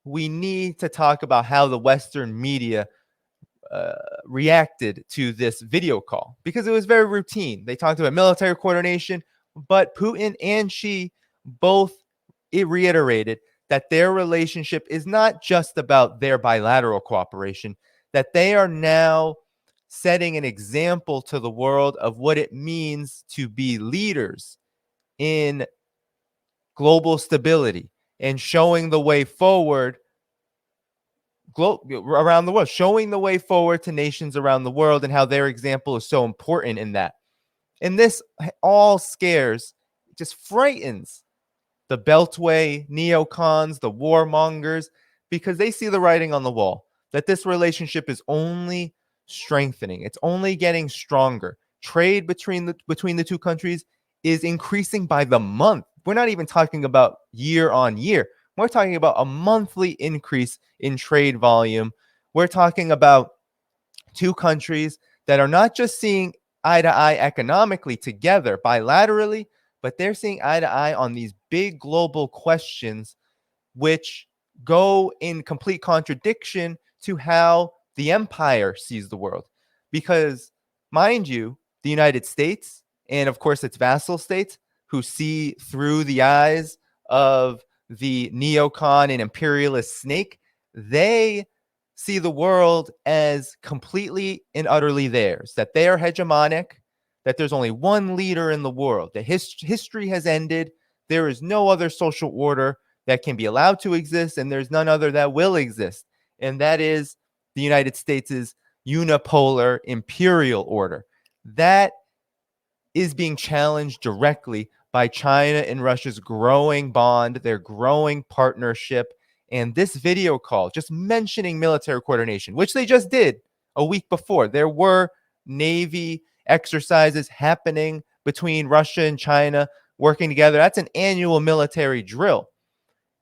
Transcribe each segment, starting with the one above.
we need to talk about how the Western media reacted to this video call, because it was very routine. They talked about military coordination, but Putin and Xi both reiterated that their relationship is not just about their bilateral cooperation, that they are now setting an example to the world of what it means to be leaders in global stability and showing the way forward around the world, showing the way forward to nations around the world, and how their example is so important in that. And this all scares, just frightens the Beltway neocons, the warmongers, because they see the writing on the wall that this relationship is only strengthening. It's only getting stronger. Trade between the two countries is increasing by the month. We're not even talking about year on year. We're talking about a monthly increase in trade volume. We're talking about two countries that are not just seeing eye to eye economically together bilaterally, but they're seeing eye to eye on these big global questions, which go in complete contradiction to how the empire sees the world. Because, mind you, the United States, and of course its vassal states, who see through the eyes of the neocon and imperialist snake, they see the world as completely and utterly theirs, that they are hegemonic, that there's only one leader in the world, that history has ended, there is no other social order that can be allowed to exist, and there's none other that will exist, and that is the United States' unipolar imperial order. That is being challenged directly by China and Russia's growing bond, their growing partnership. And this video call, just mentioning military coordination, which they just did a week before. There were Navy exercises happening between Russia and China working together. That's an annual military drill.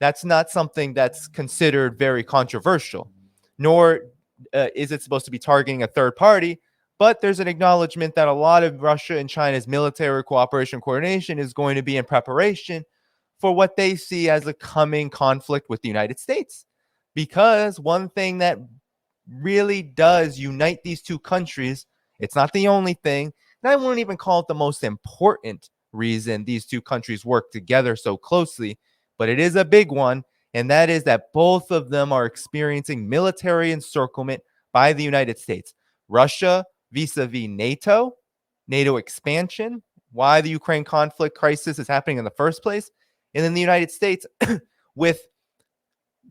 That's not something that's considered very controversial, nor is it supposed to be targeting a third party. But there's an acknowledgement that a lot of Russia and China's military cooperation coordination is going to be in preparation for what they see as a coming conflict with the United States. Because one thing that really does unite these two countries, it's not the only thing, and I wouldn't even call it the most important reason these two countries work together so closely, but it is a big one, and that is that both of them are experiencing military encirclement by the United States. Russia vis-a-vis NATO expansion, why the Ukraine conflict crisis is happening in the first place, and then the United States with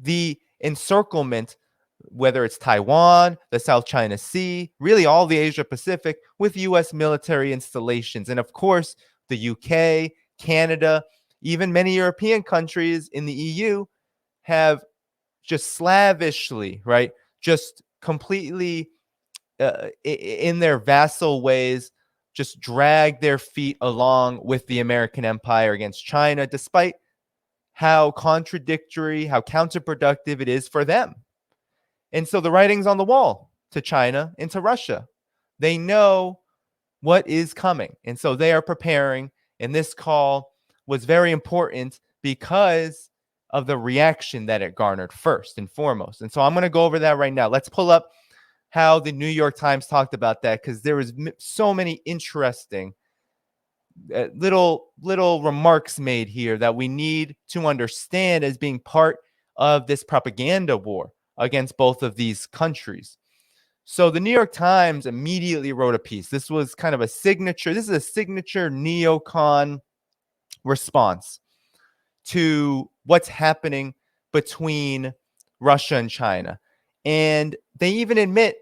the encirclement, whether it's Taiwan, the South China Sea, really all the Asia Pacific, with U.S. military installations. And of course, the UK, Canada, even many European countries in the EU have just slavishly, right, just completely in their vassal ways, just drag their feet along with the American empire against China, despite how contradictory, how counterproductive it is for them. And so the writing's on the wall to China and to Russia. They know what is coming. And so they are preparing. And this call was very important because of the reaction that it garnered first and foremost. And so I'm going to go over that right now. Let's pull up how the New York Times talked about that, because there was so many interesting little remarks made here that we need to understand as being part of this propaganda war against both of these countries. So the New York Times immediately wrote a piece. This was kind of a signature. This is a signature neocon response to what's happening between Russia and China. And they even admit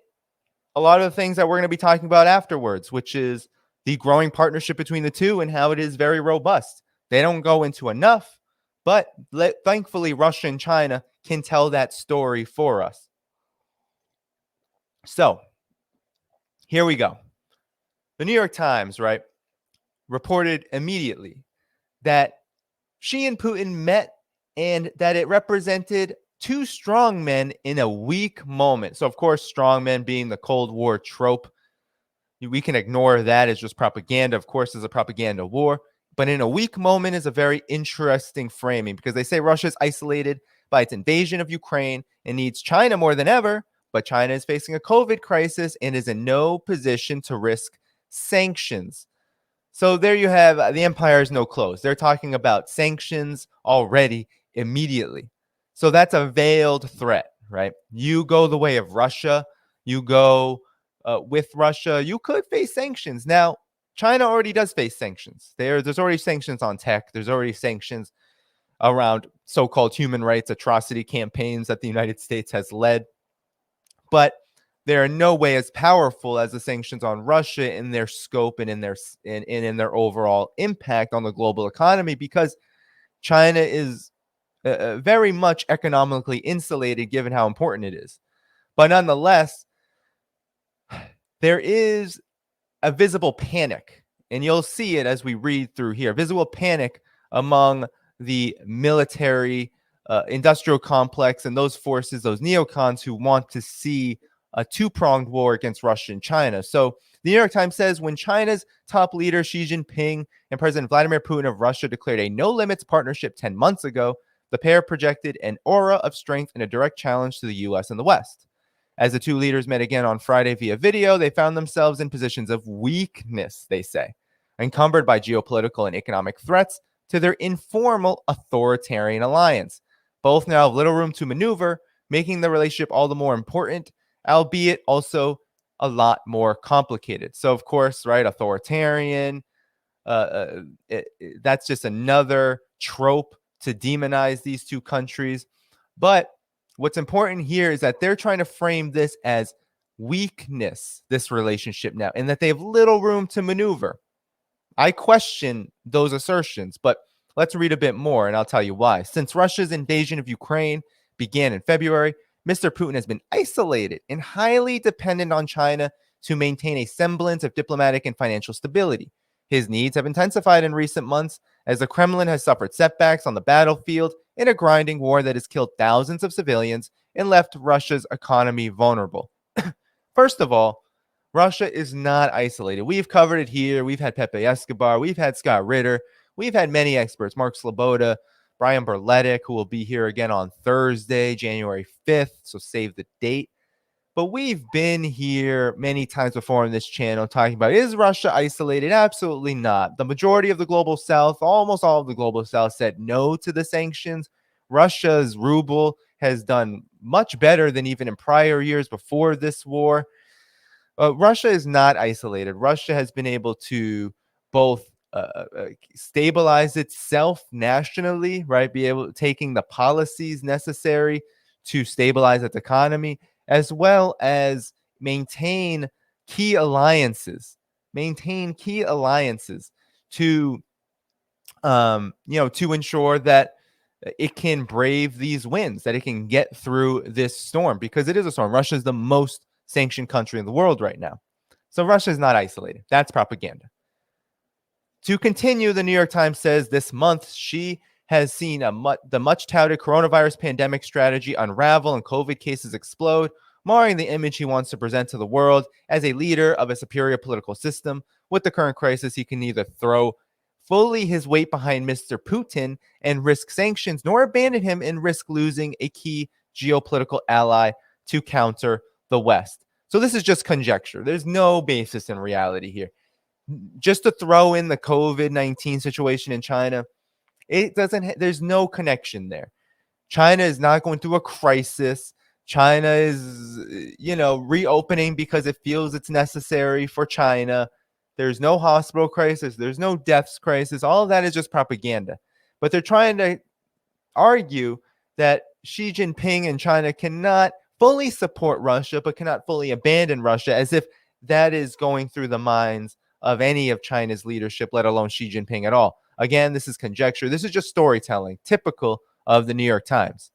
a lot of the things that we're going to be talking about afterwards, which is the growing partnership between the two and how it is very robust. They don't go into enough, but thankfully Russia and China can tell that story for us. So here we go. The New York Times, right, reported immediately that Xi and Putin met and that it represented two strong men in a weak moment. So, of course, strong men being the Cold War trope. We can ignore that as just propaganda. Of course, it's a propaganda war. But in a weak moment is a very interesting framing, because they say Russia's isolated, by its invasion of Ukraine and needs China more than ever. But China is facing a COVID crisis and is in no position to risk sanctions. So there you have the empire is no close. They're talking about sanctions already immediately. So that's a veiled threat, right? You go the way of Russia, you go with Russia, you could face sanctions. Now, China already does face sanctions. There's already sanctions on tech. There's already sanctions around so-called human rights atrocity campaigns that the United States has led. But they are no way as powerful as the sanctions on Russia in their scope and in their overall impact on the global economy, because China is very much economically insulated given how important it is. But nonetheless, there is a visible panic, and you'll see it as we read through here. Visible panic among the military industrial complex and those forces, those neocons who want to see a two-pronged war against Russia and China. So the New York Times says, when China's top leader Xi Jinping and President Vladimir Putin of Russia declared a no-limits partnership 10 months ago, the pair projected an aura of strength and a direct challenge to the U.S. and the West. As the two leaders met again on Friday via video, they found themselves in positions of weakness, they say, encumbered by geopolitical and economic threats to their informal authoritarian alliance. Both now have little room to maneuver, making the relationship all the more important, albeit also a lot more complicated. So, of course, right, authoritarian, that's just another trope to demonize these two countries. But what's important here is that they're trying to frame this as weakness, this relationship now, and that they have little room to maneuver. I question those assertions, but let's read a bit more and I'll tell you why. Since Russia's invasion of Ukraine began in February, Mr. Putin has been isolated and highly dependent on China to maintain a semblance of diplomatic and financial stability. His needs have intensified in recent months as the Kremlin has suffered setbacks on the battlefield in a grinding war that has killed thousands of civilians and left Russia's economy vulnerable. First of all, Russia is not isolated. We've covered it here. We've had Pepe Escobar. We've had Scott Ritter. We've had many experts, Mark Sloboda, Brian Berletic, who will be here again on Thursday, January 5th. So save the date. But we've been here many times before on this channel talking about, is Russia isolated? Absolutely not. The majority of the global south, almost all of the global south, said no to the sanctions. Russia's ruble has done much better than even in prior years before this war. Russia is not isolated. Russia has been able to both stabilize itself nationally, right? Be able to taking the policies necessary to stabilize its economy, as well as maintain key alliances to to ensure that it can brave these winds, that it can get through this storm, because it is a storm. Russia is the most sanctioned country in the world right now. So Russia is not isolated. That's propaganda. To continue, the New York Times says this month Xi has seen the much-touted coronavirus pandemic strategy unravel and COVID cases explode, marring the image he wants to present to the world as a leader of a superior political system. With the current crisis, he can neither throw fully his weight behind Mr. Putin and risk sanctions, nor abandon him and risk losing a key geopolitical ally to counter the West. So this is just conjecture. There's no basis in reality here. Just to throw in the COVID-19 situation in China, there's no connection there. China is not going through a crisis. China is, reopening because it feels it's necessary for China. There's no hospital crisis. There's no deaths crisis. All of that is just propaganda. But they're trying to argue that Xi Jinping and China cannot fully support Russia, but cannot fully abandon Russia, as if that is going through the minds of any of China's leadership, let alone Xi Jinping at all. Again, this is conjecture. This is just storytelling, typical of the New York Times.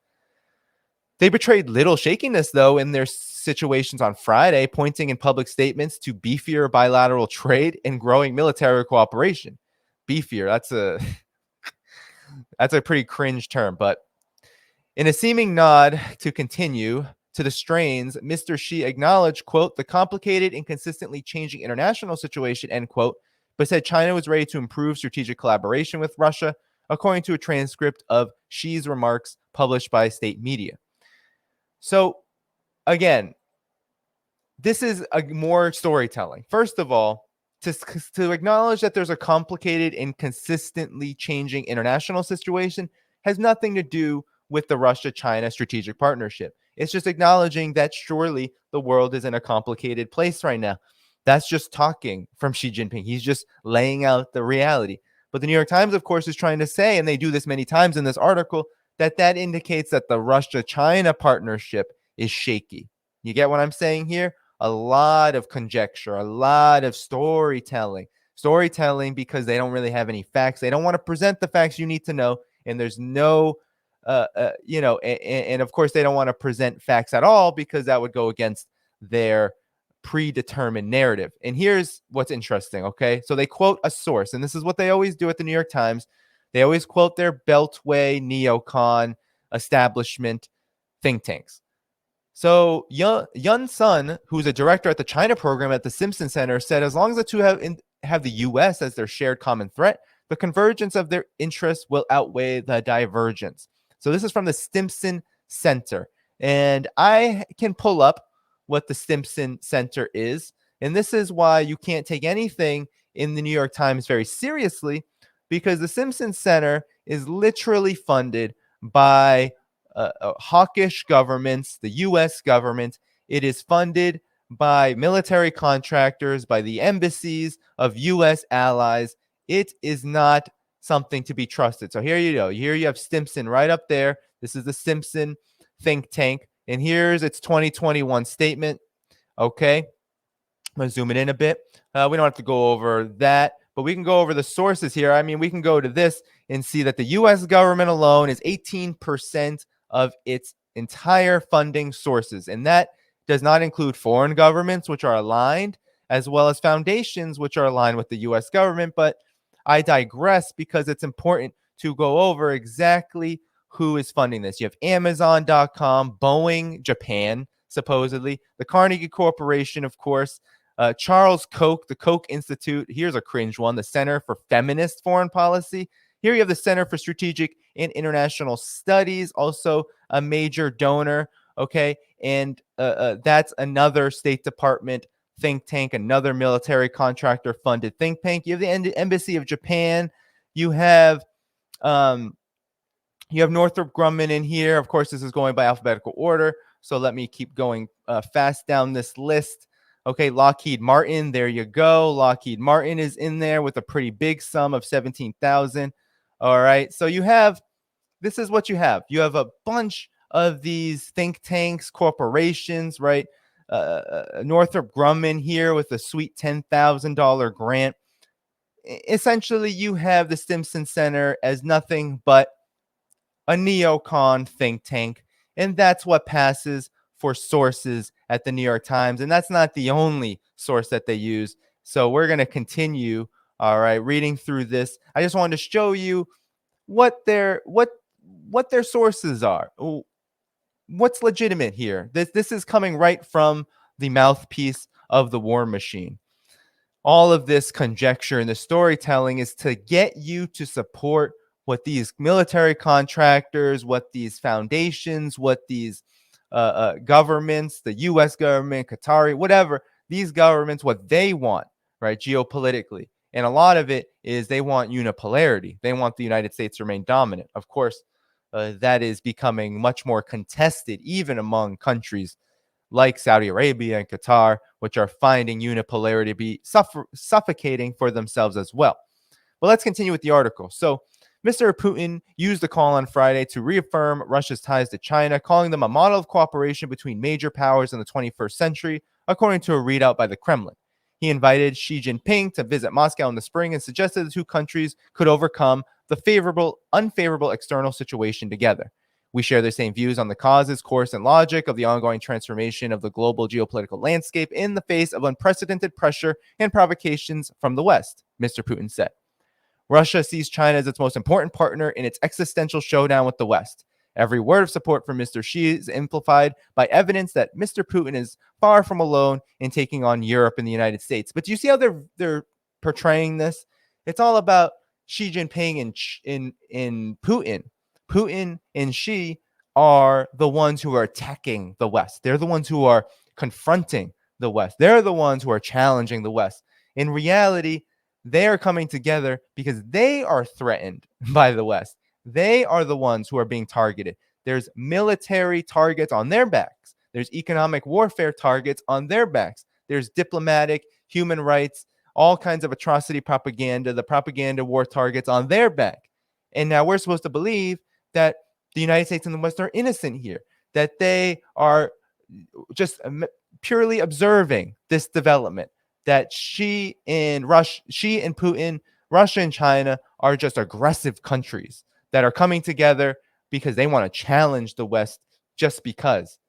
They betrayed little shakiness, though, in their situations on Friday, pointing in public statements to beefier bilateral trade and growing military cooperation. Beefier, that's a pretty cringe term, but in a seeming nod to continue to the strains, Mr. Xi acknowledged, quote, the complicated and consistently changing international situation, end quote, but said China was ready to improve strategic collaboration with Russia, according to a transcript of Xi's remarks published by state media. So again, this is more storytelling. First of all, to acknowledge that there's a complicated and consistently changing international situation has nothing to do with the Russia-China strategic partnership. It's just acknowledging that surely the world is in a complicated place right now. That's just talking from Xi Jinping. He's just laying out the reality. But the New York Times, of course, is trying to say, and they do this many times in this article, that indicates that the Russia-China partnership is shaky. You get what I'm saying here? A lot of conjecture, a lot of storytelling because they don't really have any facts. They don't want to present the facts you need to know. And there's no, and of course, they don't want to present facts at all because that would go against their predetermined narrative. And here's what's interesting, okay? So they quote a source, and this is what they always do at the New York Times. They always quote their Beltway neocon establishment think tanks. So Yun Sun, who's a director at the China program at the Simpson Center, said as long as the two have the U.S. as their shared common threat, the convergence of their interests will outweigh the divergence. So this is from the Simpson Center. And I can pull up what the Simpson Center is. And this is why you can't take anything in the New York Times very seriously, because the Simpson Center is literally funded by hawkish governments, the U.S. government. It is funded by military contractors, by the embassies of U.S. allies. It is not something to be trusted. So here you go. Here you have Simpson right up there. This is the Simpson think tank. And here's its 2021 statement. Okay. I'm going to zoom it in a bit. We don't have to go over that, but we can go over the sources here. I mean, we can go to this and see that the U.S. government alone is 18% of its entire funding sources. And that does not include foreign governments, which are aligned, as well as foundations, which are aligned with the U.S. government. But I digress because it's important to go over exactly who is funding this. You have Amazon.com, Boeing, Japan, supposedly, the Carnegie Corporation, of course, Charles Koch, the Koch Institute. Here's a cringe one, the Center for Feminist Foreign Policy. Here you have the Center for Strategic and International Studies, also a major donor, okay? And that's another State Department think tank, another military contractor-funded think tank. You have the Embassy of Japan. You have Northrop Grumman in here. Of course, this is going by alphabetical order, so let me keep going fast down this list. Okay, Lockheed Martin, there you go. Lockheed Martin is in there with a pretty big sum of $17,000. All right, so this is what you have. You have a bunch of these think tanks, corporations, right? Northrop Grumman here with a sweet $10,000 grant. Essentially, you have the Simpson Center as nothing but a neocon think tank, and that's what passes for sources at the New York Times. And that's not the only source that they use. So we're going to continue, all right, reading through this. I just wanted to show you what their sources are. What's legitimate here? This is coming right from the mouthpiece of the war machine. All of this conjecture and the storytelling is to get you to support what these military contractors, what these foundations, what these governments, the U.S. government, Qatari, whatever, these governments, what they want, right, geopolitically. And a lot of it is they want unipolarity. They want the United States to remain dominant. Of course, that is becoming much more contested, even among countries like Saudi Arabia and Qatar, which are finding unipolarity to be suffocating for themselves as well. But let's continue with the article. So Mr. Putin used the call on Friday to reaffirm Russia's ties to China, calling them a model of cooperation between major powers in the 21st century, according to a readout by the Kremlin. He invited Xi Jinping to visit Moscow in the spring and suggested the two countries could overcome the unfavorable external situation together. We share the same views on the causes, course, and logic of the ongoing transformation of the global geopolitical landscape in the face of unprecedented pressure and provocations from the West, Mr. Putin said. Russia sees China as its most important partner in its existential showdown with the West. Every word of support for Mr. Xi is amplified by evidence that Mr. Putin is far from alone in taking on Europe and the United States. But do you see how they're portraying this? It's all about Xi Jinping and Putin. Putin and Xi are the ones who are attacking the West. They're the ones who are confronting the West. They're the ones who are challenging the West. In reality, they are coming together because they are threatened by the West. They are the ones who are being targeted. There's military targets on their backs. There's economic warfare targets on their backs. There's diplomatic, human rights, all kinds of atrocity propaganda, the propaganda war targets on their back. And now we're supposed to believe that the United States and the West are innocent here, that they are just purely observing this development, that Xi and Putin, Russia and China are just aggressive countries that are coming together because they want to challenge the West just because.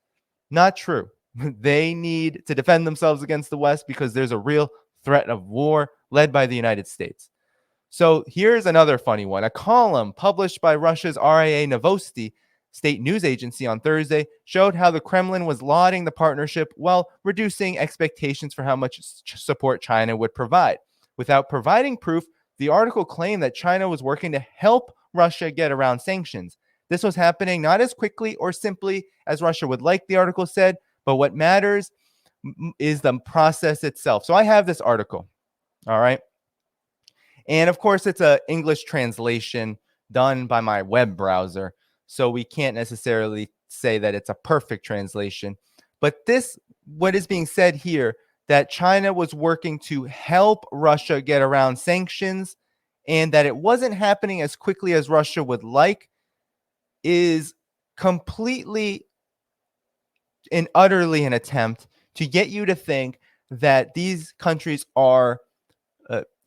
Not true. They need to defend themselves against the West because there's a real threat of war led by the United States. So here's another funny one. A column published by Russia's RIA Novosti state news agency on Thursday showed how the Kremlin was lauding the partnership while reducing expectations for how much support China would provide. Without providing proof, the article claimed that China was working to help Russia get around sanctions. This was happening not as quickly or simply as Russia would like, the article said, but what matters is the process itself. So I have this article, all right? And of course, it's an English translation done by my web browser. So we can't necessarily say that it's a perfect translation. But what is being said here, that China was working to help Russia get around sanctions and that it wasn't happening as quickly as Russia would like, is completely and utterly an attempt to get you to think that these countries are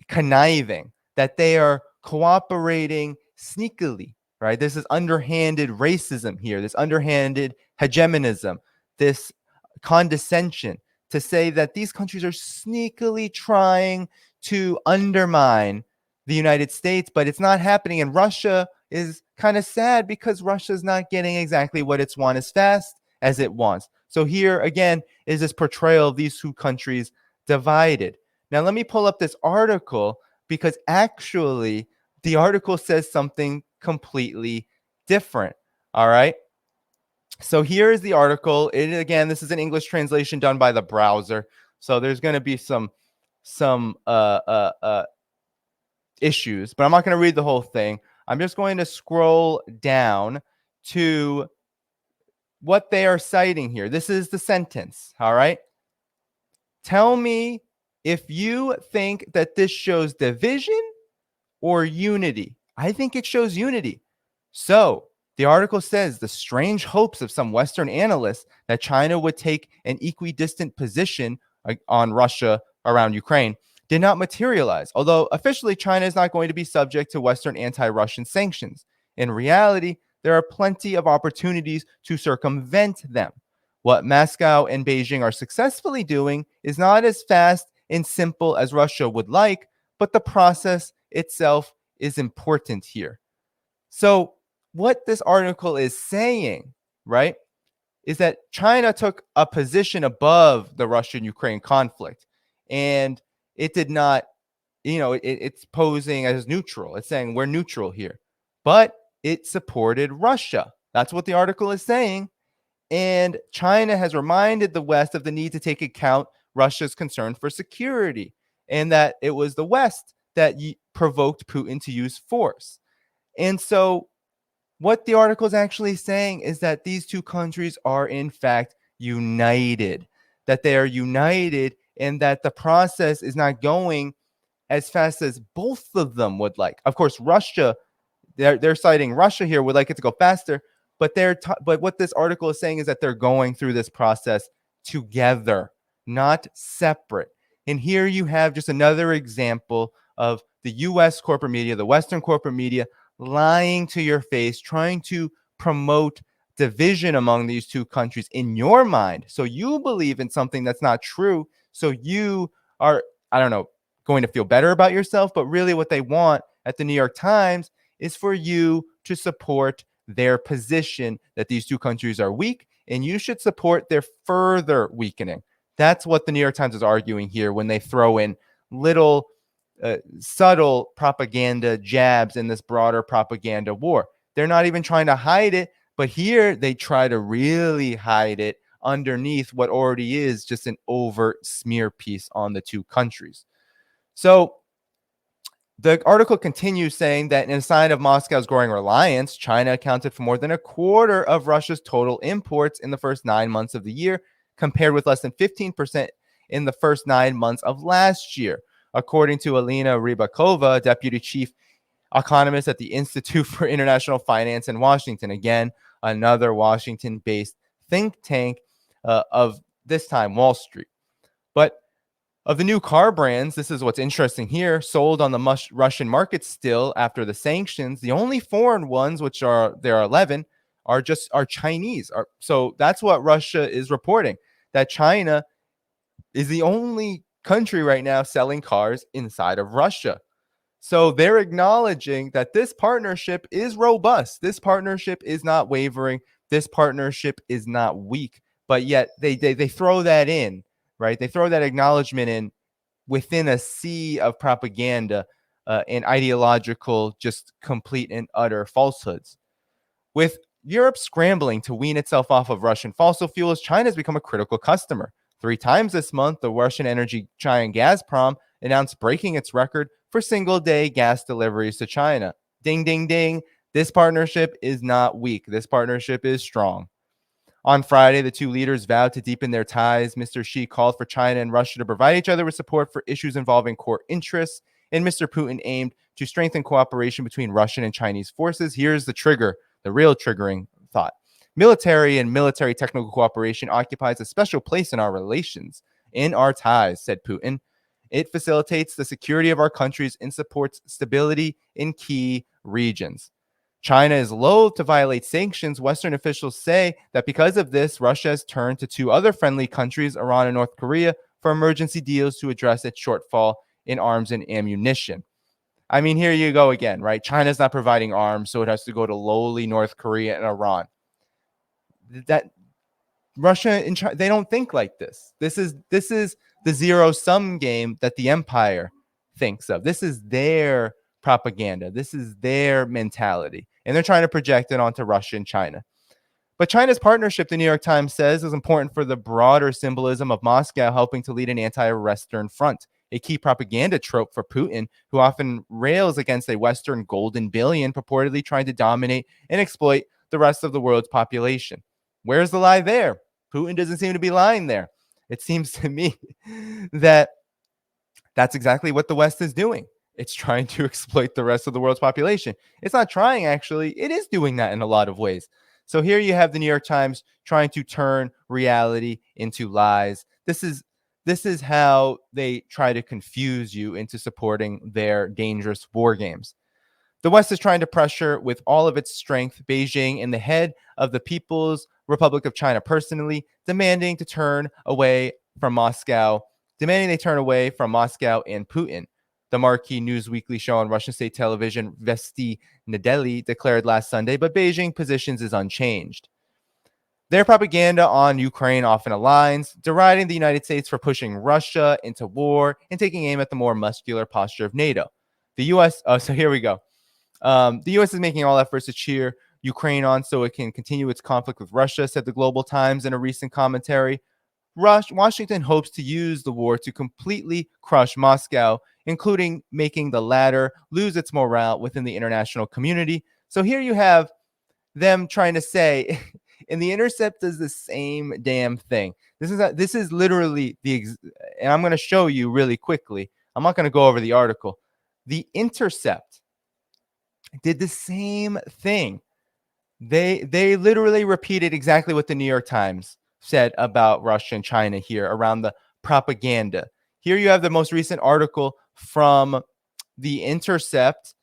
conniving, that they are cooperating sneakily, right? This is underhanded racism here, this underhanded hegemonism, this condescension to say that these countries are sneakily trying to undermine the United States, but it's not happening. And Russia is kind of sad because Russia's not getting exactly what it's wants as fast as it wants. So here again is this portrayal of these two countries divided. Now let me pull up this article because actually the article says something completely different. All right. So here is the article. Again, this is an English translation done by the browser. So there's going to be some issues, but I'm not going to read the whole thing. I'm just going to scroll down to what they are citing here. This is the sentence. All right. Tell me if you think that this shows division or unity. I think it shows unity. So the article says the strange hopes of some Western analysts that China would take an equidistant position on Russia around Ukraine did not materialize, although officially China is not going to be subject to Western anti-Russian sanctions. In reality, there are plenty of opportunities to circumvent them. What Moscow and Beijing are successfully doing is not as fast and simple as Russia would like, but the process itself is important here. So what this article is saying, right, is that China took a position above the Russian-Ukraine conflict, and it did not, it's posing as neutral. It's saying we're neutral here, but it supported Russia. That's what the article is saying. And China has reminded the West of the need to take account Russia's concern for security, and that it was the West that provoked Putin to use force. And so what the article is actually saying is that these two countries are in fact united, that they are united, and that the process is not going as fast as both of them would like. Of course, Russia, they're citing Russia here, would like it to go faster, but but what this article is saying is that they're going through this process together, not separate. And here you have just another example of the US corporate media, the Western corporate media, lying to your face, trying to promote division among these two countries in your mind. So you believe in something that's not true. So you are, going to feel better about yourself. But really what they want at the New York Times is for you to support their position that these two countries are weak, and you should support their further weakening. That's what the New York Times is arguing here when they throw in little subtle propaganda jabs in this broader propaganda war. They're not even trying to hide it. But here they try to really hide it underneath what already is just an overt smear piece on the two countries. So the article continues saying that in a sign of Moscow's growing reliance, China accounted for more than a quarter of Russia's total imports in the first 9 months of the year, compared with less than 15% in the first 9 months of last year, according to Alina Rybakova, deputy chief economist at the Institute for International Finance in Washington. Again, another Washington-based think tank of this time Wall Street. But of the new car brands, this is what's interesting here, sold on the Russian market still after the sanctions, the only foreign ones, which there are 11, are Chinese. So that's what Russia is reporting, that China is the only country right now selling cars inside of Russia. So they're acknowledging that this partnership is robust. This partnership is not wavering. This partnership is not weak. But yet they throw that in, right? They throw that acknowledgement in within a sea of propaganda and ideological, just complete and utter falsehoods. With Europe scrambling to wean itself off of Russian fossil fuels, China has become a critical customer. 3 times this month, the Russian energy giant Gazprom announced breaking its record for single-day gas deliveries to China. Ding, ding, ding. This partnership is not weak. This partnership is strong. On Friday, the two leaders vowed to deepen their ties. Mr. Xi called for China and Russia to provide each other with support for issues involving core interests, and Mr. Putin aimed to strengthen cooperation between Russian and Chinese forces. Here's the trigger, the real triggering thought. Military and military technical cooperation occupies a special place in our relations, in our ties, said Putin. It facilitates the security of our countries and supports stability in key regions. China is loath to violate sanctions. Western officials say that because of this, Russia has turned to 2 other friendly countries, Iran and North Korea, for emergency deals to address its shortfall in arms and ammunition. I mean, here you go again, right? China's not providing arms, so it has to go to lowly North Korea and Iran. That Russia and China, they don't think like this. This is the zero-sum game that the empire thinks of. This is their propaganda. This is their mentality. And they're trying to project it onto Russia and China. But China's partnership, the New York Times says, is important for the broader symbolism of Moscow helping to lead an anti-Western front, a key propaganda trope for Putin, who often rails against a Western golden billion purportedly trying to dominate and exploit the rest of the world's population. Where's the lie there? Putin doesn't seem to be lying there. It seems to me that that's exactly what the West is doing. It's trying to exploit the rest of the world's population. It's not trying, actually. It is doing that in a lot of ways. So here you have the New York Times trying to turn reality into lies. This is how they try to confuse you into supporting their dangerous war games. The West is trying to pressure with all of its strength Beijing and the head of the People's Republic of China personally, demanding they turn away from Moscow and Putin. The marquee News Weekly show on Russian state television, Vesti Nedeli, declared last Sunday, but Beijing positions is unchanged. Their propaganda on Ukraine often aligns, deriding the United States for pushing Russia into war and taking aim at the more muscular posture of NATO. The U.S. So here we go. The U.S. is making all efforts to cheer Ukraine on so it can continue its conflict with Russia, said the Global Times in a recent commentary. Washington hopes to use the war to completely crush Moscow, including making the latter lose its morale within the international community. So here you have them trying to say, and The Intercept does the same damn thing. This is literally and I'm going to show you really quickly. I'm not going to go over the article. The Intercept did the same thing. They literally repeated exactly what the New York Times said about Russia and China here around the propaganda. Here you have the most recent article from The Intercept.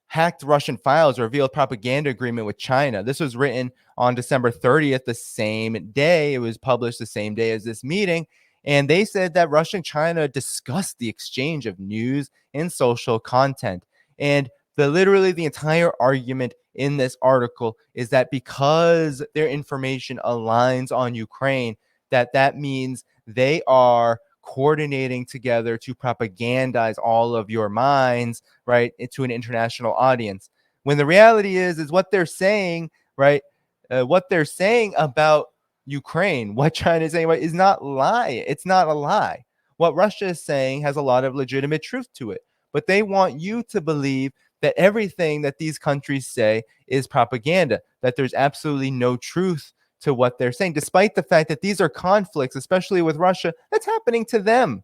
Hacked Russian files revealed propaganda agreement with China. This was written on December 30th, the same day. It was published the same day as this meeting. And they said that Russia and China discussed the exchange of news and social content. And literally the entire argument in this article is that because their information aligns on Ukraine, that means they are coordinating together to propagandize all of your minds, right, into an international audience. When the reality is what they're saying, right, what they're saying about Ukraine, what China is saying is not lie. It's not a lie. What Russia is saying has a lot of legitimate truth to it, but they want you to believe that everything that these countries say is propaganda, that there's absolutely no truth to what they're saying, despite the fact that these are conflicts, especially with Russia, that's happening to them.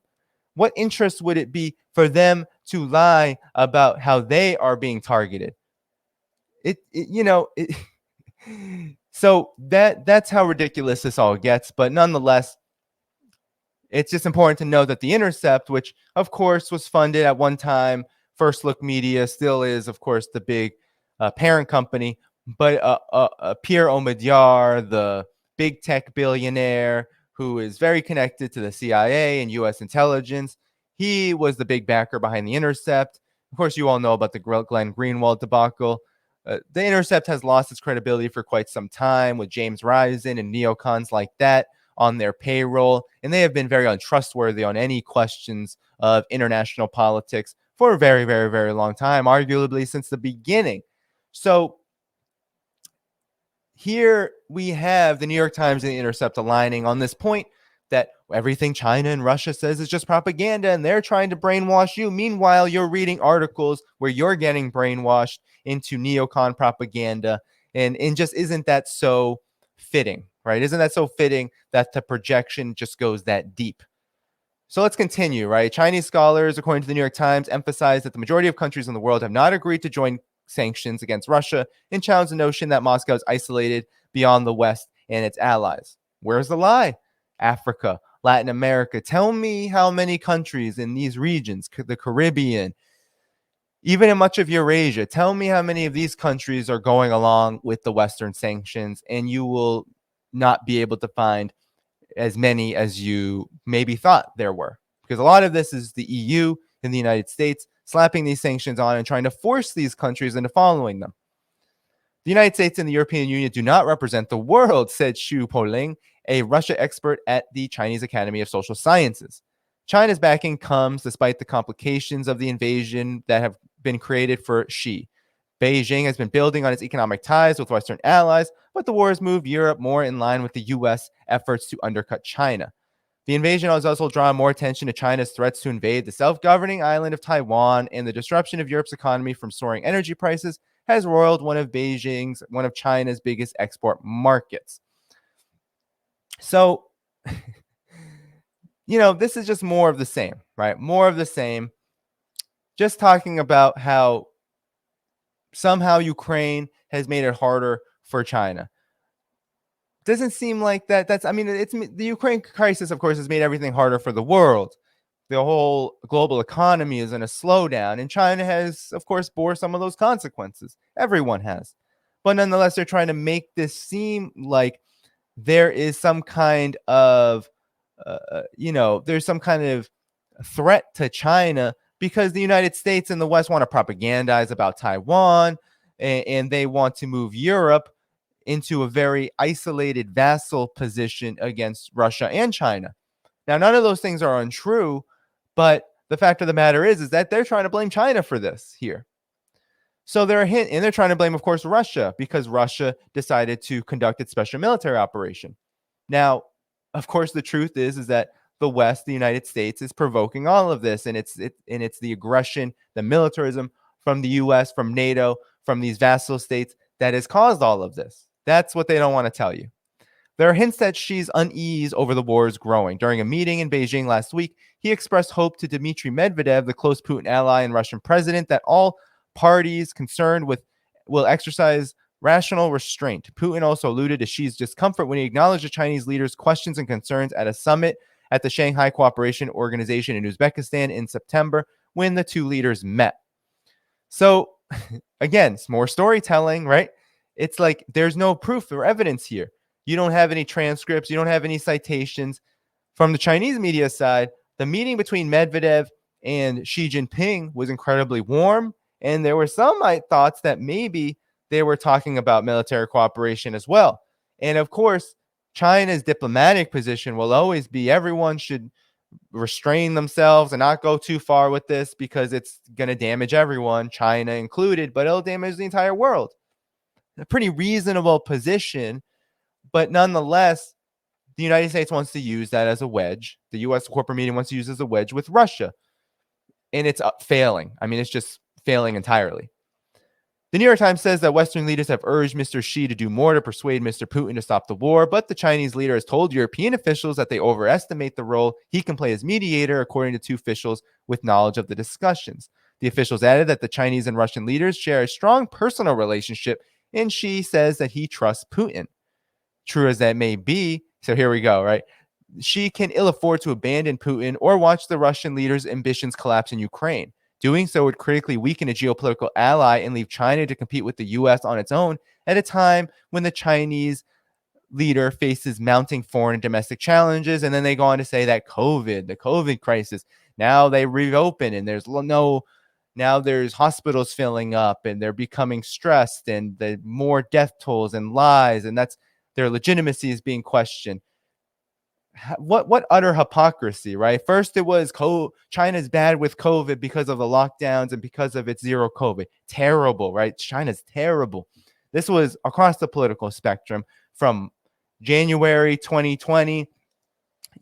What interest would it be for them to lie about how they are being targeted? So that's how ridiculous this all gets. But nonetheless, it's just important to know that The Intercept, which of course was funded at one time, First Look Media still is, of course, the big parent company, but Pierre Omidyar, the big tech billionaire who is very connected to the CIA and U.S. intelligence, he was the big backer behind The Intercept. Of course, you all know about the Glenn Greenwald debacle. The Intercept has lost its credibility for quite some time with James Risen and neocons like that on their payroll, and they have been very untrustworthy on any questions of international politics for a very, very, very long time, arguably since the beginning. So here we have the New York Times and the Intercept aligning on this point that everything China and Russia says is just propaganda and they're trying to brainwash you. Meanwhile, you're reading articles where you're getting brainwashed into neocon propaganda, and just isn't that so fitting, right? Isn't that so fitting that the projection just goes that deep? So let's continue, right? Chinese scholars, according to the New York Times, emphasize that the majority of countries in the world have not agreed to join sanctions against Russia and challenge the notion that Moscow is isolated beyond the West and its allies. Where's the lie? Africa, Latin America. Tell me how many countries in these regions, the Caribbean, even in much of Eurasia, tell me how many of these countries are going along with the Western sanctions, and you will not be able to find as many as you maybe thought there were. Because a lot of this is the EU and the United States slapping these sanctions on and trying to force these countries into following them. The United States and the European Union do not represent the world, said Xu Poling, a Russia expert at the Chinese Academy of Social Sciences. China's backing comes despite the complications of the invasion that have been created for Xi. Beijing has been building on its economic ties with Western allies, but the war has moved Europe more in line with the U.S. efforts to undercut China. The invasion has also drawn more attention to China's threats to invade the self-governing island of Taiwan, and the disruption of Europe's economy from soaring energy prices has roiled one of China's biggest export markets. So, this is just more of the same, right? More of the same. Just talking about how somehow Ukraine has made it harder for China. Doesn't seem like that. It's the Ukraine crisis, of course, has made everything harder for the world. The whole global economy is in a slowdown, and China has, of course, bore some of those consequences. Everyone has. But nonetheless, they're trying to make this seem like there is some kind of, there's some kind of threat to China because the United States and the West want to propagandize about Taiwan, and they want to move Europe into a very isolated vassal position against Russia and China. Now, none of those things are untrue, but the fact of the matter is that they're trying to blame China for this here. So they're trying to blame, of course, Russia because Russia decided to conduct its special military operation. Now, of course, the truth is that the West, the United States, is provoking all of this, and it's the aggression, the militarism from the U.S., from NATO, from these vassal states that has caused all of this. That's what they don't want to tell you. There are hints that Xi's unease over the war is growing. During a meeting in Beijing last week, he expressed hope to Dmitry Medvedev, the close Putin ally and Russian president, that all parties concerned will exercise rational restraint. Putin also alluded to Xi's discomfort when he acknowledged the Chinese leader's questions and concerns at a summit at the Shanghai Cooperation Organization in Uzbekistan in September when the two leaders met. So, again, it's more storytelling, right? It's like there's no proof or evidence here. You don't have any transcripts. You don't have any citations. From the Chinese media side, the meeting between Medvedev and Xi Jinping was incredibly warm, and there were some thoughts that maybe they were talking about military cooperation as well. And of course, China's diplomatic position will always be everyone should restrain themselves and not go too far with this because it's going to damage everyone, China included, but it'll damage the entire world. a pretty reasonable position. But nonetheless, the United States wants to use that as a wedge. The U.S. corporate media wants to use it as a wedge with Russia. And it's failing. I mean, it's just failing entirely. The New York Times says that Western leaders have urged Mr. Xi to do more to persuade Mr. Putin to stop the war, but the Chinese leader has told European officials that they overestimate the role he can play as mediator, according to two officials with knowledge of the discussions. The officials added that the Chinese and Russian leaders share a strong personal relationship, and Xi says that he trusts Putin. True as that may be, so here we go, right? Xi can ill afford to abandon Putin or watch the Russian leader's ambitions collapse in Ukraine. Doing so would critically weaken a geopolitical ally and leave China to compete with the U.S. on its own at a time when the Chinese leader faces mounting foreign and domestic challenges. And then they go on to say that the COVID crisis, now they reopen and now there's hospitals filling up and they're becoming stressed and the more death tolls and lies, and that's their legitimacy is being questioned. What utter hypocrisy, right? First, it was China's bad with COVID because of the lockdowns and because of its zero COVID. Terrible, right? China's terrible. This was across the political spectrum from January 2020,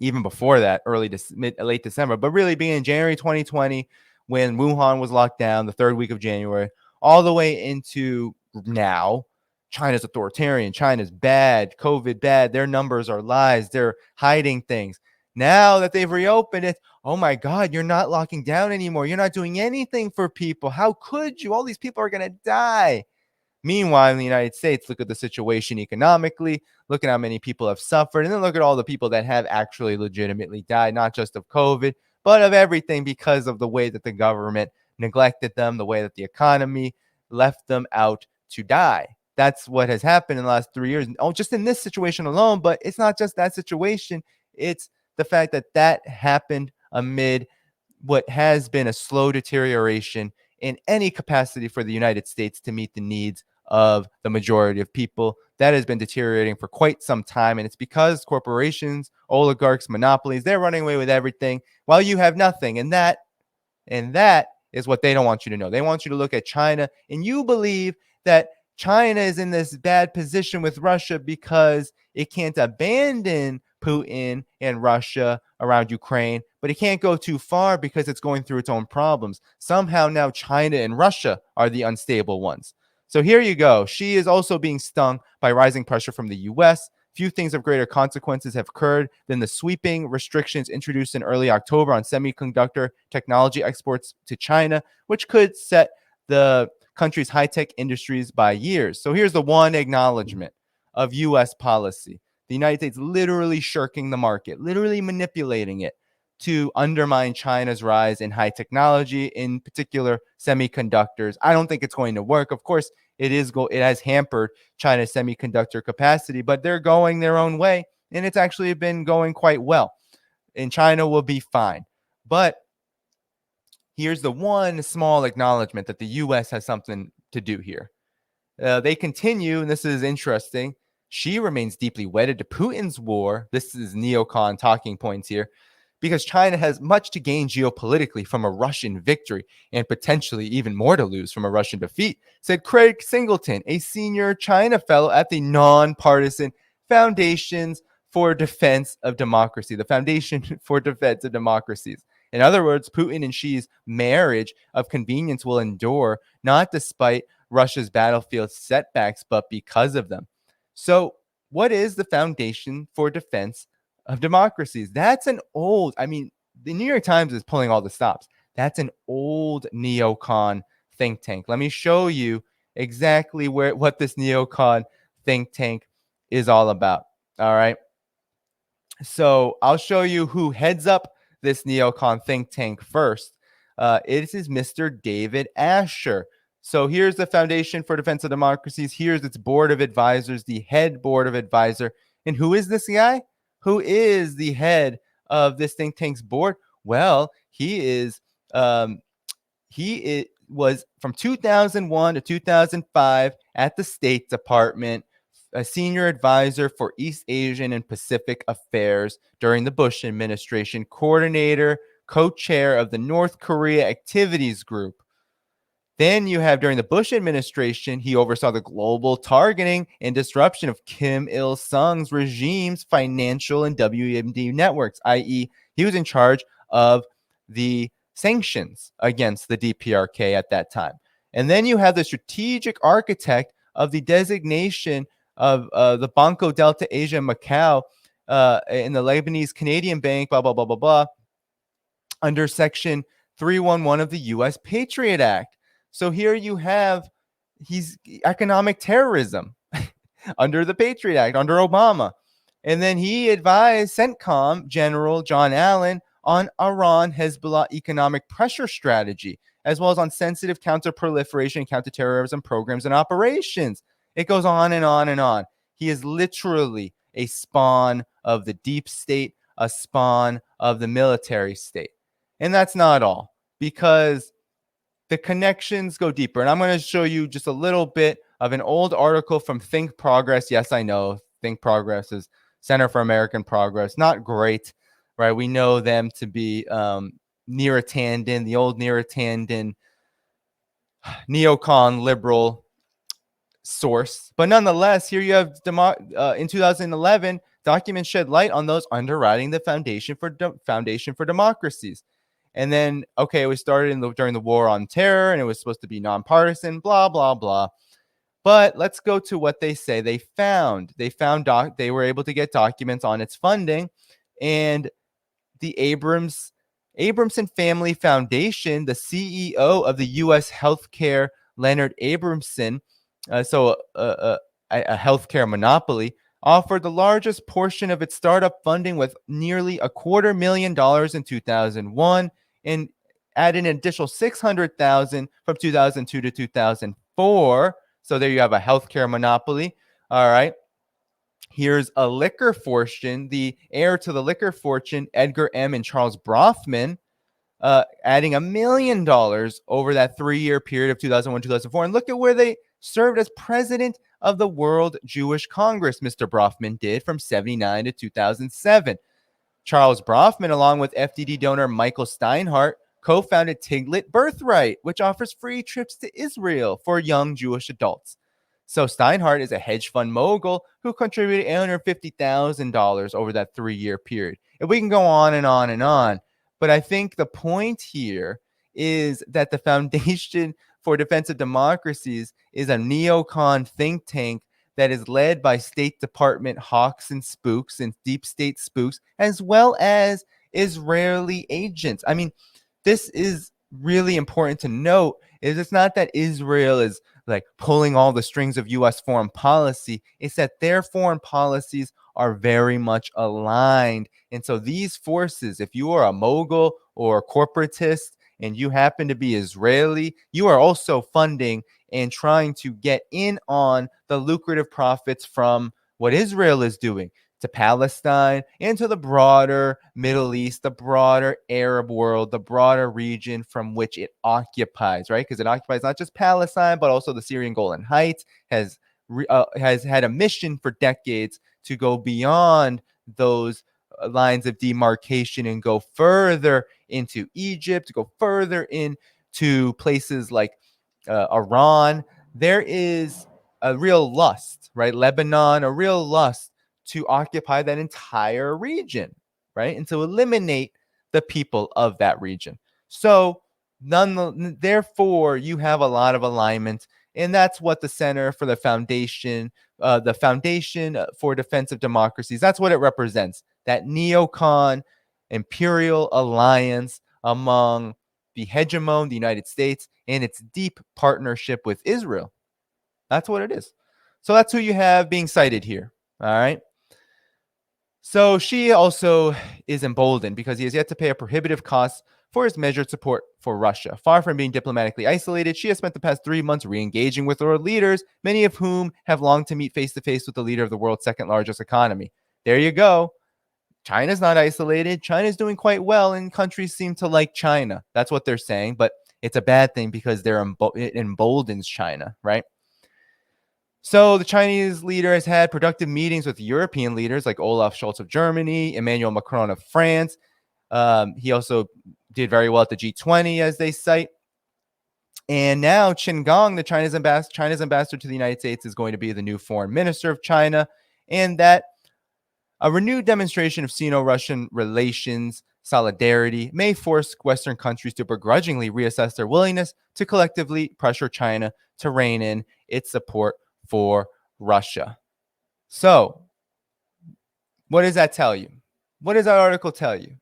even before that, late December, but really being January 2020 when Wuhan was locked down, the third week of January, all the way into now. China's authoritarian. China's bad. COVID bad. Their numbers are lies. They're hiding things. Now that they've reopened it, oh my God, you're not locking down anymore. You're not doing anything for people. How could you? All these people are going to die. Meanwhile, in the United States, look at the situation economically, look at how many people have suffered, and then look at all the people that have actually legitimately died, not just of COVID, but of everything because of the way that the government neglected them, the way that the economy left them out to die. That's what has happened in the last 3 years. Oh, just in this situation alone, but it's not just that situation. It's the fact that that happened amid what has been a slow deterioration in any capacity for the United States to meet the needs of the majority of people. That has been deteriorating for quite some time, and it's because corporations, oligarchs, monopolies, they're running away with everything while you have nothing. And that is what they don't want you to know. They want you to look at China, and you believe that China is in this bad position with Russia because it can't abandon Putin and Russia around Ukraine, but it can't go too far because it's going through its own problems. Somehow now China and Russia are the unstable ones. So here you go. Xi is also being stung by rising pressure from the U.S. Few things of greater consequences have occurred than the sweeping restrictions introduced in early October on semiconductor technology exports to China, which could set the country's high-tech industries by years. So here's the one acknowledgement of U.S. policy. The United States literally shirking the market, literally manipulating it to undermine China's rise in high technology, in particular semiconductors. I don't think it's going to work. Of course, it has hampered China's semiconductor capacity, but they're going their own way, and it's actually been going quite well. And China will be fine. But here's the one small acknowledgement that the U.S. has something to do here. They continue, and this is interesting. Xi remains deeply wedded to Putin's war. This is neocon talking points here, because China has much to gain geopolitically from a Russian victory and potentially even more to lose from a Russian defeat, said Craig Singleton, a senior China fellow at the Nonpartisan Foundations for Defense of Democracy, the Foundation for Defense of Democracies. In other words, Putin and Xi's marriage of convenience will endure, not despite Russia's battlefield setbacks, but because of them. So what is the Foundation for Defense of Democracies? That's the New York Times is pulling all the stops. That's an old neocon think tank. Let me show you exactly what this neocon think tank is all about. All right. So I'll show you who heads up this neocon think tank first. It is Mr. David Asher. So here's the Foundation for Defense of Democracies. Here's its board of advisors, the head board of advisor. And who is this guy? Who is the head of this think tank's board? Well, he was from 2001 to 2005 at the State Department, a senior advisor for East Asian and Pacific affairs during the Bush administration, coordinator, co-chair of the North Korea Activities Group. Then you have during the Bush administration, he oversaw the global targeting and disruption of Kim Il-sung's regime's financial and WMD networks, i.e., he was in charge of the sanctions against the DPRK at that time. And then you have the strategic architect of the designation of the Banco Delta Asia Macau in the Lebanese Canadian Bank, blah, blah, blah, blah, blah, under Section 311 of the U.S. Patriot Act. So here you have he's economic terrorism under the Patriot Act, under Obama. And then he advised CENTCOM General John Allen on Iran Hezbollah economic pressure strategy, as well as on sensitive counter-proliferation and counterterrorism programs and operations. It goes on and on and on. He is literally a spawn of the deep state, a spawn of the military state. And that's not all, because the connections go deeper. And I'm going to show you just a little bit of an old article from Think Progress. Yes, I know Think Progress is Center for American Progress. Not great, right? We know them to be Neratandin, the old Neratandin neocon liberal source. But nonetheless, here you have in 2011, documents shed light on those underwriting the Foundation for Democracies. And then, okay, it was started during the War on Terror, and it was supposed to be nonpartisan, blah, blah, blah. But let's go to what they say they found. They were able to get documents on its funding, and the Abramson Family Foundation, the CEO of the U.S. Healthcare, Leonard Abramson, a healthcare monopoly, offered the largest portion of its startup funding with nearly $250,000 in 2001, and added an additional $600,000 from 2002 to 2004. So there you have a healthcare monopoly. All right. Here's a liquor fortune, the heir to the liquor fortune, Edgar M. and Charles Brofman, adding $1 million over that 3-year period of 2001, 2004. And look at where they served as president of the World Jewish Congress, Mr. Brofman did, from 1979 to 2007. Charles Brofman, along with FDD donor Michael Steinhardt, co-founded Tiglit Birthright, which offers free trips to Israel for young Jewish adults. So Steinhardt is a hedge fund mogul who contributed $850,000 over that 3-year period. And we can go on and on and on. But I think the point here is that the Foundation for Defense of Democracies is a neocon think tank that is led by State Department hawks and spooks and deep state spooks, as well as Israeli agents. I mean, this is really important to note. It's not that Israel is like pulling all the strings of U.S. foreign policy. It's that their foreign policies are very much aligned. And so these forces, if you are a mogul or a corporatist and you happen to be Israeli, you are also funding and trying to get in on the lucrative profits from what Israel is doing to Palestine and to the broader Middle East, the broader Arab world, the broader region from which it occupies, right? Because it occupies not just Palestine, but also the Syrian Golan Heights, has had a mission for decades to go beyond those lines of demarcation and go further into Egypt, go further into places like Iran. There is a real lust, right? Lebanon, a real lust to occupy that entire region, right? And to eliminate the people of that region. So therefore, you have a lot of alignment. And that's what the Center for the Foundation for Defense of Democracies, that's what it represents. That neocon imperial alliance among the hegemon, the United States, and its deep partnership with Israel. That's what it is. So that's who you have being cited here. All right. So Xi also is emboldened because he has yet to pay a prohibitive cost for his measured support for Russia. Far from being diplomatically isolated, Xi has spent the past 3 months re-engaging with world leaders, many of whom have longed to meet face-to-face with the leader of the world's second largest economy. There you go. China's not isolated. China's doing quite well, and countries seem to like China. That's what they're saying, but it's a bad thing because it emboldens China, right? So the Chinese leader has had productive meetings with European leaders like Olaf Scholz of Germany, Emmanuel Macron of France. He also did very well at the G20, as they cite. And now Qin Gang, the China's ambassador to the United States, is going to be the new foreign minister of China. And that a renewed demonstration of Sino-Russian relations solidarity may force Western countries to begrudgingly reassess their willingness to collectively pressure China to rein in its support for Russia. So, what does that tell you? What does that article tell you?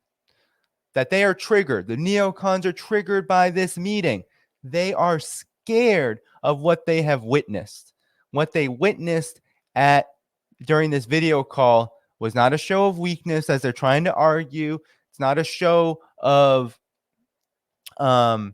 That they are triggered. The neocons are triggered by this meeting. They are scared of what they have witnessed. What they witnessed during this video call was not a show of weakness, as they're trying to argue. It's not a show of a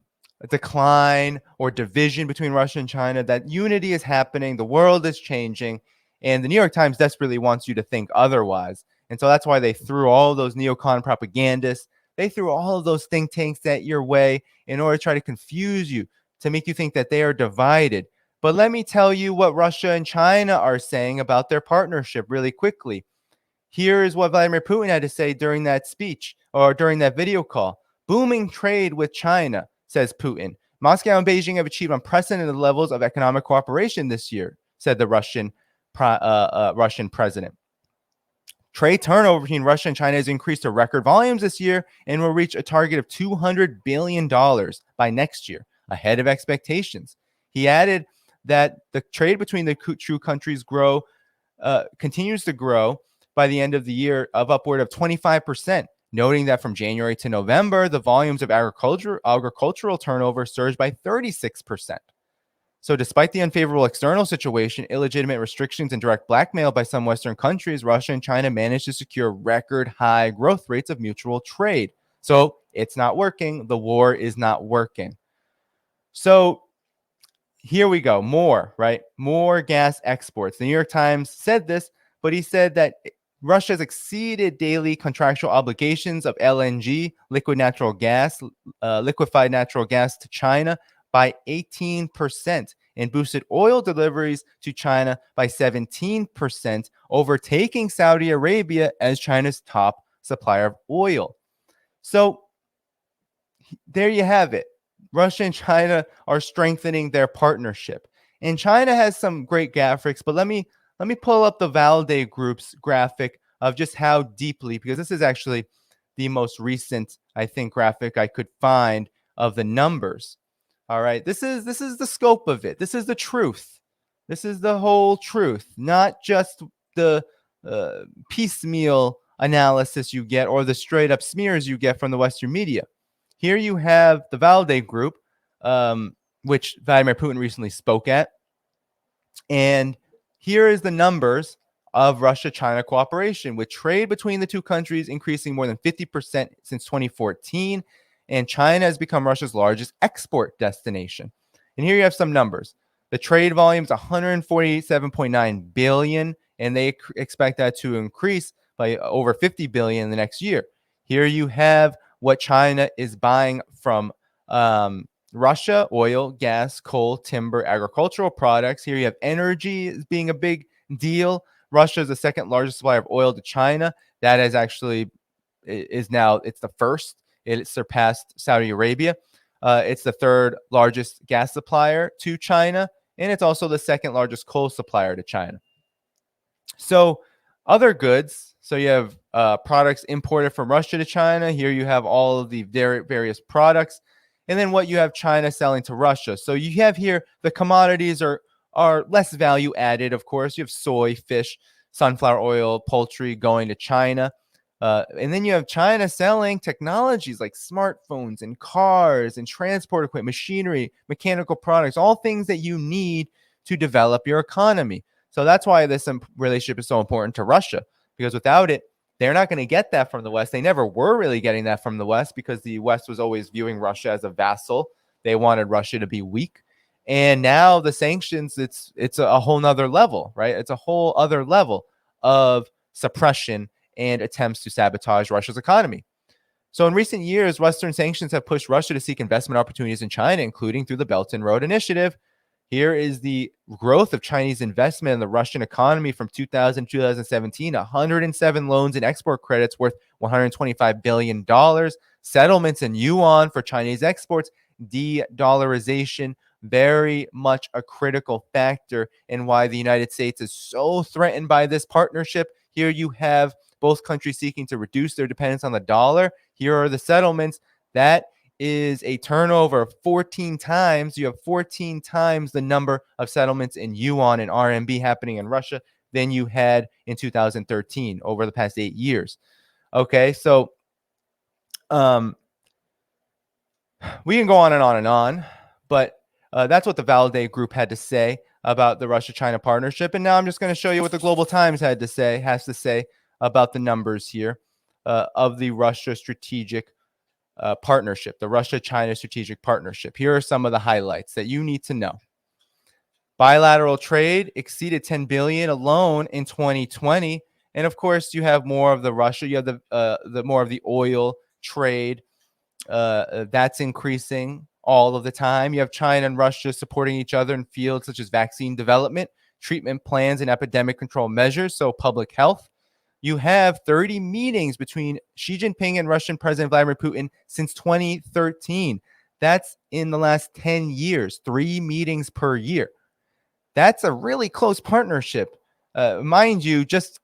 decline or division between Russia and China. That unity is happening. The world is changing. And the New York Times desperately wants you to think otherwise. And so that's why they threw all those neocon propagandists. They threw all of those think tanks at your way in order to try to confuse you, to make you think that they are divided. But let me tell you what Russia and China are saying about their partnership really quickly. Here is what Vladimir Putin had to say during that speech, or during that video call. Booming trade with China, says Putin. Moscow and Beijing have achieved unprecedented levels of economic cooperation this year, said the Russian president. Trade turnover between Russia and China has increased to record volumes this year and will reach a target of $200 billion by next year, ahead of expectations. He added that the trade between the two countries continues to grow by the end of the year of upward of 25%, noting that from January to November, the volumes of agricultural turnover surged by 36%. So despite the unfavorable external situation, illegitimate restrictions, and direct blackmail by some Western countries, Russia and China managed to secure record high growth rates of mutual trade. So it's not working. The war is not working. So here we go. More gas exports. The New York Times said this, but he said that Russia has exceeded daily contractual obligations of LNG, liquefied natural gas to China by 18% and boosted oil deliveries to China by 17%, overtaking Saudi Arabia as China's top supplier of oil. So there you have it. Russia and China are strengthening their partnership. And China has some great graphics, but let me pull up the Valde Group's graphic of just how deeply, because this is actually the most recent, I think, graphic I could find of the numbers. All right, this is the scope of it. This is the truth. This is the whole truth, not just the piecemeal analysis you get or the straight up smears you get from the Western media. Here you have the Valde Group, which Vladimir Putin recently spoke at. And here is the numbers of Russia-China cooperation, with trade between the two countries increasing more than 50% since 2014. And China has become Russia's largest export destination. And here you have some numbers. The trade volume is 147.9 billion, and they expect that to increase by over 50 billion in the next year. Here you have what China is buying from Russia: oil, gas, coal, timber, agricultural products. Here you have energy as being a big deal. Russia is the second largest supplier of oil to China. That is actually it's the first. It surpassed Saudi Arabia. It's the third largest gas supplier to China, and it's also the second largest coal supplier to China. So other goods, so you have products imported from Russia to China. Here you have all of the various products, and then what you have China selling to Russia. So you have here the commodities are less value added, of course. You have soy, fish, sunflower oil, poultry going to China. And then you have China selling technologies like smartphones and cars and transport equipment, machinery, mechanical products, all things that you need to develop your economy. So that's why this relationship is so important to Russia, because without it, they're not going to get that from the West. They never were really getting that from the West because the West was always viewing Russia as a vassal. They wanted Russia to be weak. And now the sanctions, it's a whole nother level, right? It's a whole other level of suppression and attempts to sabotage Russia's economy. So in recent years, Western sanctions have pushed Russia to seek investment opportunities in China, including through the Belt and Road Initiative. Here is the growth of Chinese investment in the Russian economy from 2000 to 2017, 107 loans and export credits worth $125 billion, settlements in yuan for Chinese exports de-dollarization, very much a critical factor in why the United States is so threatened by this partnership. Here you have both countries seeking to reduce their dependence on the dollar. Here are the settlements. That is a turnover of 14 times. You have 14 times the number of settlements in yuan and RMB happening in Russia than you had in 2013 over the past 8 years. Okay, so we can go on and on and on, but that's what the Validate Group had to say about the Russia-China partnership. And now I'm just going to show you what the Global Times has to say about the numbers here of the Russia strategic partnership, the Russia-China strategic partnership. Here are some of the highlights that you need to know. Bilateral trade exceeded 10 billion alone in 2020, and of course, you have more of the Russia. You have the more of the oil trade that's increasing all of the time. You have China and Russia supporting each other in fields such as vaccine development, treatment plans, and epidemic control measures. So public health. You have 30 meetings between Xi Jinping and Russian President Vladimir Putin since 2013. That's in the last 10 years, 3 meetings per year. That's a really close partnership. Mind you, just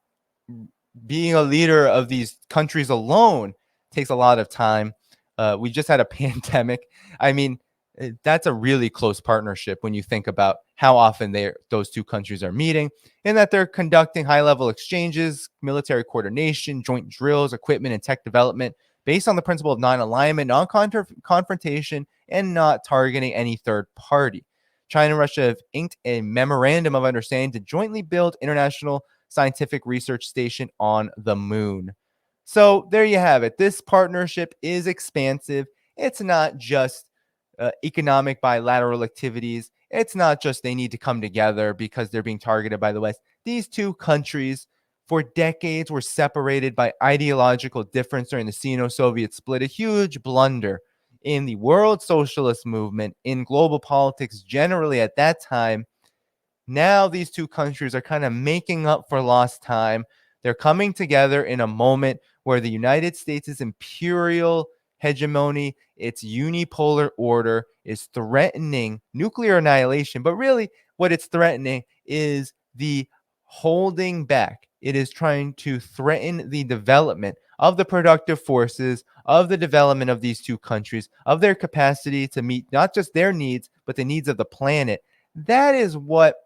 being a leader of these countries alone takes a lot of time. We just had a pandemic. I mean, that's a really close partnership when you think about how often those two countries are meeting, and that they're conducting high-level exchanges, military coordination, joint drills, equipment, and tech development based on the principle of non-alignment, non-confrontation, and not targeting any third party. China and Russia have inked a memorandum of understanding to jointly build international scientific research station on the moon. So there you have it. This partnership is expansive. It's not just economic bilateral activities. It's not just they need to come together because they're being targeted by the West. These two countries for decades were separated by ideological difference during the Sino-Soviet split, a huge blunder in the world socialist movement, in global politics generally at that time. Now these two countries are kind of making up for lost time. They're coming together in a moment where the United States' imperial hegemony, its unipolar order, is threatening nuclear annihilation. But really, what it's threatening is the holding back. It is trying to threaten the development of the productive forces, of the development of these two countries, of their capacity to meet not just their needs, but the needs of the planet. That is what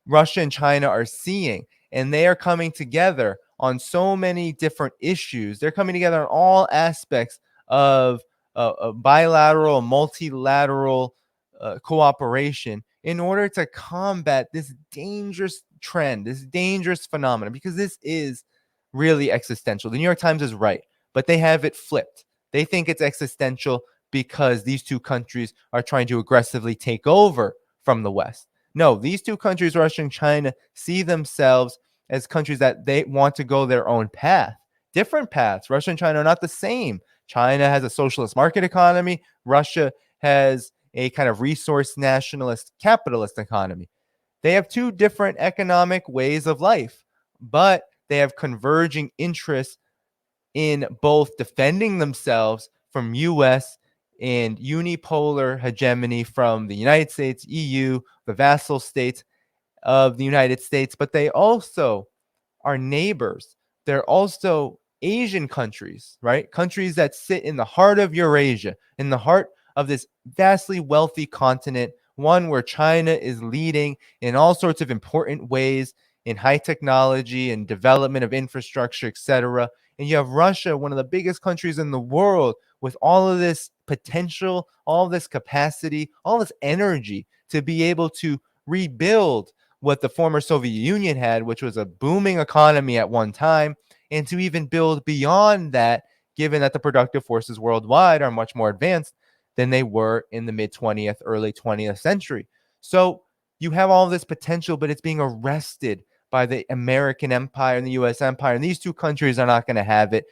Russia and China are seeing, and they are coming together on so many different issues. They're coming together on all aspects of bilateral, multilateral cooperation in order to combat this dangerous trend, this dangerous phenomenon, because this is really existential. The New York Times is right, but they have it flipped. They think it's existential because these two countries are trying to aggressively take over from the West. No, these two countries, Russia and China, see themselves as countries that they want to go their own path, different paths. Russia and China are not the same. China has a socialist market economy. Russia has a kind of resource nationalist capitalist economy. They have two different economic ways of life, but they have converging interests in both defending themselves from U.S. and unipolar hegemony from the United States, EU, the vassal states of the United States, but they also are neighbors. They're also Asian countries, right? Countries that sit in the heart of Eurasia, in the heart of this vastly wealthy continent, one where China is leading in all sorts of important ways in high technology and development of infrastructure, etc. And you have Russia, one of the biggest countries in the world, with all of this potential, all this capacity, all this energy to be able to rebuild what the former Soviet Union had, which was a booming economy at one time, and to even build beyond that, given that the productive forces worldwide are much more advanced than they were in the mid-20th, early 20th century. So you have all this potential, but it's being arrested by the American empire and the U.S. empire, and these two countries are not going to have it.